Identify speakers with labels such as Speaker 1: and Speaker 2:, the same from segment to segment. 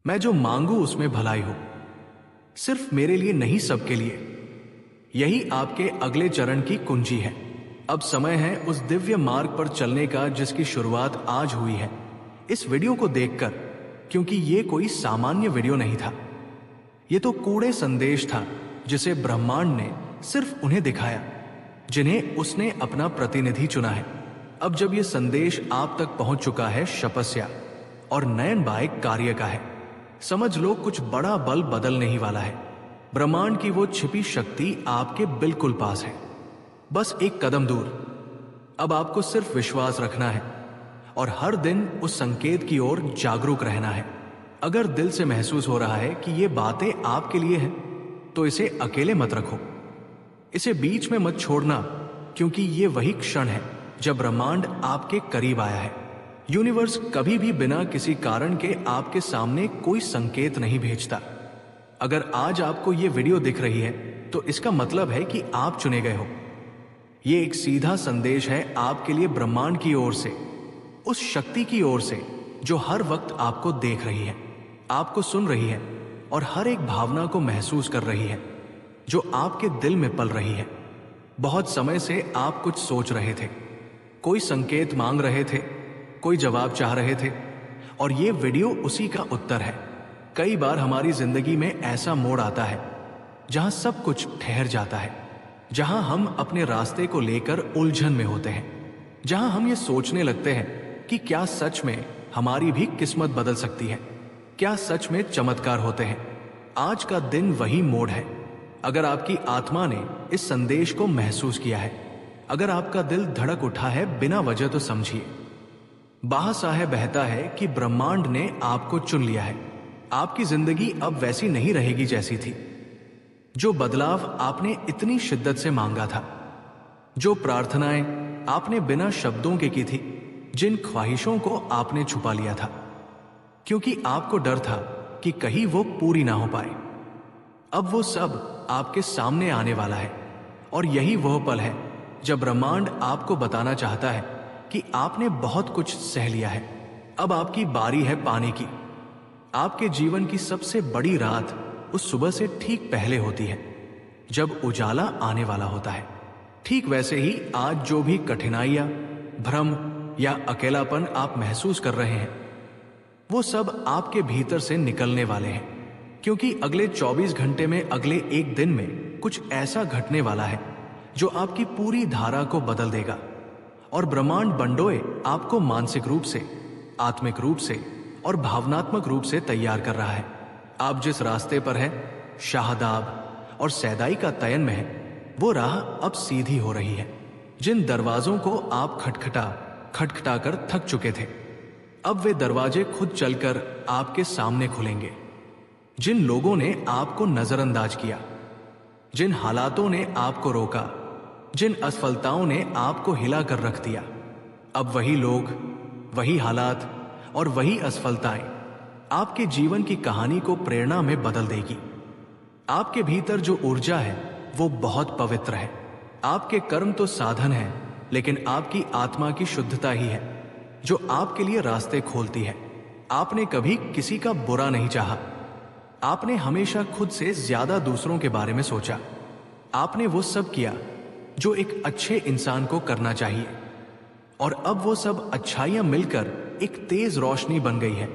Speaker 1: मैं जो मांगू उसमें भलाई हो, सिर्फ मेरे लिए नहीं, सबके लिए। यही आपके अगले चरण की कुंजी है। अब समय है उस दिव्य मार्ग पर चलने का जिसकी शुरुआत आज हुई है, इस वीडियो को देखकर, क्योंकि ये कोई सामान्य वीडियो नहीं था। ये तो कूड़े संदेश था जिसे ब्रह्मांड ने सिर्फ उन्हें दिखाया जिन्हें उसने अपना प्रतिनिधि चुना है। अब जब यह संदेश आप तक पहुंच चुका है, शपस्या और नयन बाय कार्य का है, समझ लो कुछ बड़ा बल बदलने ही वाला है। ब्रह्मांड की वो छिपी शक्ति आपके बिल्कुल पास है, बस एक कदम दूर। अब आपको सिर्फ विश्वास रखना है और हर दिन उस संकेत की ओर जागरूक रहना है। अगर दिल से महसूस हो रहा है कि ये बातें आपके लिए हैं, तो इसे अकेले मत रखो, इसे बीच में मत छोड़ना, क्योंकि ये वही क्षण है जब ब्रह्मांड आपके करीब आया है। यूनिवर्स कभी भी बिना किसी कारण के आपके सामने कोई संकेत नहीं भेजता। अगर आज आपको ये वीडियो दिख रही है, तो इसका मतलब है कि आप चुने गए हो। ये एक सीधा संदेश है आपके लिए ब्रह्मांड की ओर से, उस शक्ति की ओर से जो हर वक्त आपको देख रही है, आपको सुन रही है और हर एक भावना को महसूस कर रही है जो आपके दिल में पल रही है। बहुत समय से आप कुछ सोच रहे थे, कोई संकेत मांग रहे थे, कोई जवाब चाह रहे थे, और ये वीडियो उसी का उत्तर है। कई बार हमारी जिंदगी में ऐसा मोड़ आता है जहां सब कुछ ठहर जाता है, जहां हम अपने रास्ते को लेकर उलझन में होते हैं, जहां हम ये सोचने लगते हैं कि क्या सच में हमारी भी किस्मत बदल सकती है, क्या सच में चमत्कार होते हैं। आज का दिन वही मोड़ है। अगर आपकी आत्मा ने इस संदेश को महसूस किया है, अगर आपका दिल धड़क उठा है बिना वजह, तो समझिए बाहसाह बहता है कि ब्रह्मांड ने आपको चुन लिया है। आपकी जिंदगी अब वैसी नहीं रहेगी जैसी थी। जो बदलाव आपने इतनी शिद्दत से मांगा था, जो प्रार्थनाएं आपने बिना शब्दों के की थी, जिन ख्वाहिशों को आपने छुपा लिया था क्योंकि आपको डर था कि कहीं वो पूरी ना हो पाए, अब वो सब आपके सामने आने वाला है। और यही वह पल है जब ब्रह्मांड आपको बताना चाहता है कि आपने बहुत कुछ सह लिया है, अब आपकी बारी है पाने की। आपके जीवन की सबसे बड़ी रात उस सुबह से ठीक पहले होती है जब उजाला आने वाला होता है। ठीक वैसे ही आज जो भी कठिनाइयां, भ्रम या अकेलापन आप महसूस कर रहे हैं, वो सब आपके भीतर से निकलने वाले हैं, क्योंकि अगले 24 घंटे में, अगले एक दिन में कुछ ऐसा घटने वाला है जो आपकी पूरी धारा को बदल देगा। और ब्रह्मांड बंडोए आपको मानसिक रूप से, आत्मिक रूप से और भावनात्मक रूप से तैयार कर रहा है। आप जिस रास्ते पर है, शाहदाब और सैदाई का तयन में है, वो राह अब सीधी हो रही है। जिन दरवाजों को आप खटखटा कर थक चुके थे, अब वे दरवाजे खुद चलकर आपके सामने खुलेंगे। जिन लोगों ने आपको नजरअंदाज किया, जिन हालातों ने आपको रोका, जिन असफलताओं ने आपको हिला कर रख दिया, अब वही लोग, वही हालात और वही असफलताएं आपके जीवन की कहानी को प्रेरणा में बदल देगी। आपके भीतर जो ऊर्जा है वो बहुत पवित्र है। आपके कर्म तो साधन है, लेकिन आपकी आत्मा की शुद्धता ही है जो आपके लिए रास्ते खोलती है। आपने कभी किसी का बुरा नहीं चाहा, आपने हमेशा खुद से ज्यादा दूसरों के बारे में सोचा। आपने वो सब किया जो एक अच्छे इंसान को करना चाहिए, और अब वो सब अच्छाइयां मिलकर एक तेज रोशनी बन गई है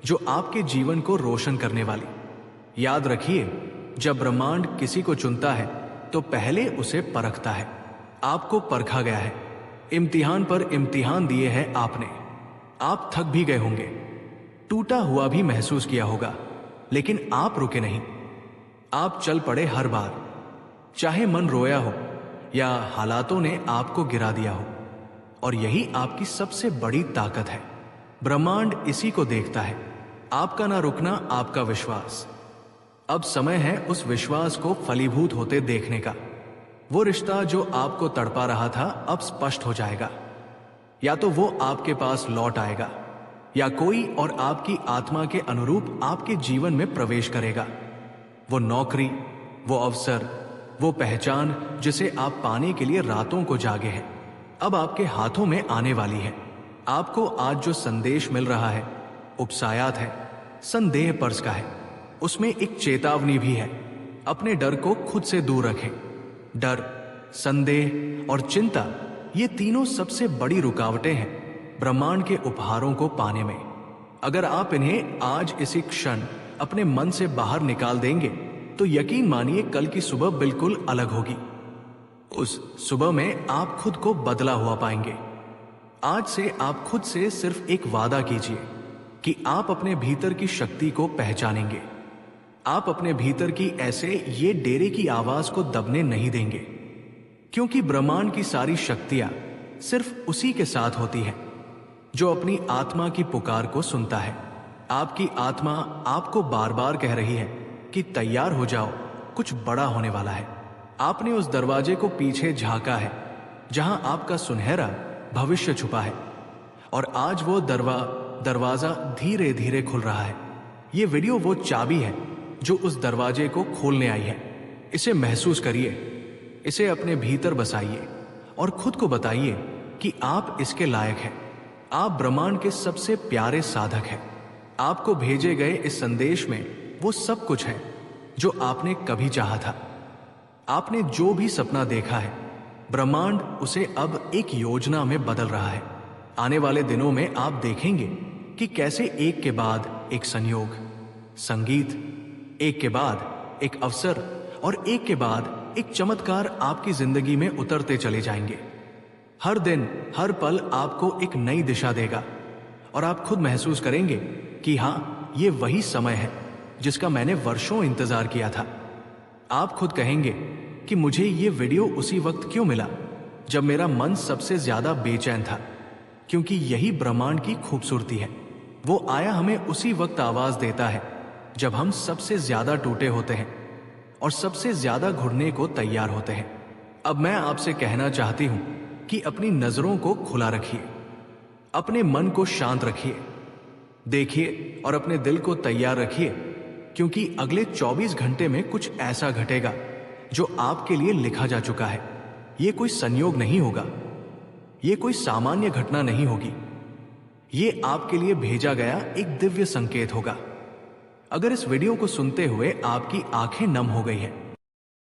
Speaker 1: जो आपके जीवन को रोशन करने वाली। याद रखिए, जब ब्रह्मांड किसी को चुनता है तो पहले उसे परखता है। आपको परखा गया है, इम्तिहान पर इम्तिहान दिए हैं आपने। आप थक भी गए होंगे, टूटा हुआ भी महसूस किया होगा, लेकिन आप रुके नहीं। आप चल पड़े हर बार, चाहे मन रोया हो या हालातों ने आपको गिरा दिया हो। और यही आपकी सबसे बड़ी ताकत है। ब्रह्मांड इसी को देखता है, आपका ना रुकना, आपका विश्वास। अब समय है उस विश्वास को फलीभूत होते देखने का। वो रिश्ता जो आपको तड़पा रहा था अब स्पष्ट हो जाएगा। या तो वो आपके पास लौट आएगा, या कोई और आपकी आत्मा के अनुरूप आपके जीवन में प्रवेश करेगा। वो नौकरी, वो अवसर, वो पहचान जिसे आप पाने के लिए रातों को जागे हैं, अब आपके हाथों में आने वाली है। आपको आज जो संदेश मिल रहा है, उपसायात है, संदेह पर्स का है। उसमें एक चेतावनी भी है, अपने डर को खुद से दूर रखें। डर, संदेह और चिंता, ये तीनों सबसे बड़ी रुकावटें हैं ब्रह्मांड के उपहारों को पाने में। अगर आप इन्हें आज इसी क्षण अपने मन से बाहर निकाल देंगे तो यकीन मानिए कल की सुबह बिल्कुल अलग होगी। उस सुबह में आप खुद को बदला हुआ पाएंगे। आज से आप खुद से सिर्फ एक वादा कीजिए कि आप अपने भीतर की शक्ति को पहचानेंगे। आप अपने भीतर की ऐसे ये डेरे की आवाज को दबने नहीं देंगे, क्योंकि ब्रह्मांड की सारी शक्तियां सिर्फ उसी के साथ होती हैं जो अपनी आत्मा की पुकार को सुनता है। आपकी आत्मा आपको बार बार कह रही है कि तैयार हो जाओ, कुछ बड़ा होने वाला है। आपने उस दरवाजे को पीछे झांका है जहां आपका सुनहरा भविष्य छुपा है, और आज वो दरवाजा धीरे धीरे खुल रहा है। ये वीडियो वो चाबी है जो उस दरवाजे को खोलने आई है। इसे महसूस करिए, इसे अपने भीतर बसाइए और खुद को बताइए कि आप इसके लायक हैं। आप ब्रह्मांड के सबसे प्यारे साधक हैं। आपको भेजे गए इस संदेश में वो सब कुछ है जो आपने कभी चाहा था। आपने जो भी सपना देखा है, ब्रह्मांड उसे अब एक योजना में बदल रहा है। आने वाले दिनों में आप देखेंगे कि कैसे एक के बाद एक संयोग, संगीत, एक के बाद एक अवसर और एक के बाद एक चमत्कार आपकी जिंदगी में उतरते चले जाएंगे। हर दिन, हर पल आपको एक नई दिशा देगा और आप खुद महसूस करेंगे कि हाँ, ये वही समय है जिसका मैंने वर्षों इंतजार किया था। आप खुद कहेंगे कि मुझे ये वीडियो उसी वक्त क्यों मिला जब मेरा मन सबसे ज्यादा बेचैन था, क्योंकि यही ब्रह्मांड की खूबसूरती है। वो आया हमें उसी वक्त आवाज देता है जब हम सबसे ज्यादा टूटे होते हैं और सबसे ज्यादा घुटने को तैयार होते हैं। अब मैं आपसे कहना चाहती हूं कि अपनी नजरों को खुला रखिए, अपने मन को शांत रखिए, देखिए और अपने दिल को तैयार रखिए, क्योंकि अगले 24 घंटे में कुछ ऐसा घटेगा जो आपके लिए लिखा जा चुका है। ये कोई संयोग नहीं होगा, ये कोई सामान्य घटना नहीं होगी, ये आपके लिए भेजा गया एक दिव्य संकेत होगा। अगर इस वीडियो को सुनते हुए आपकी आंखें नम हो गई हैं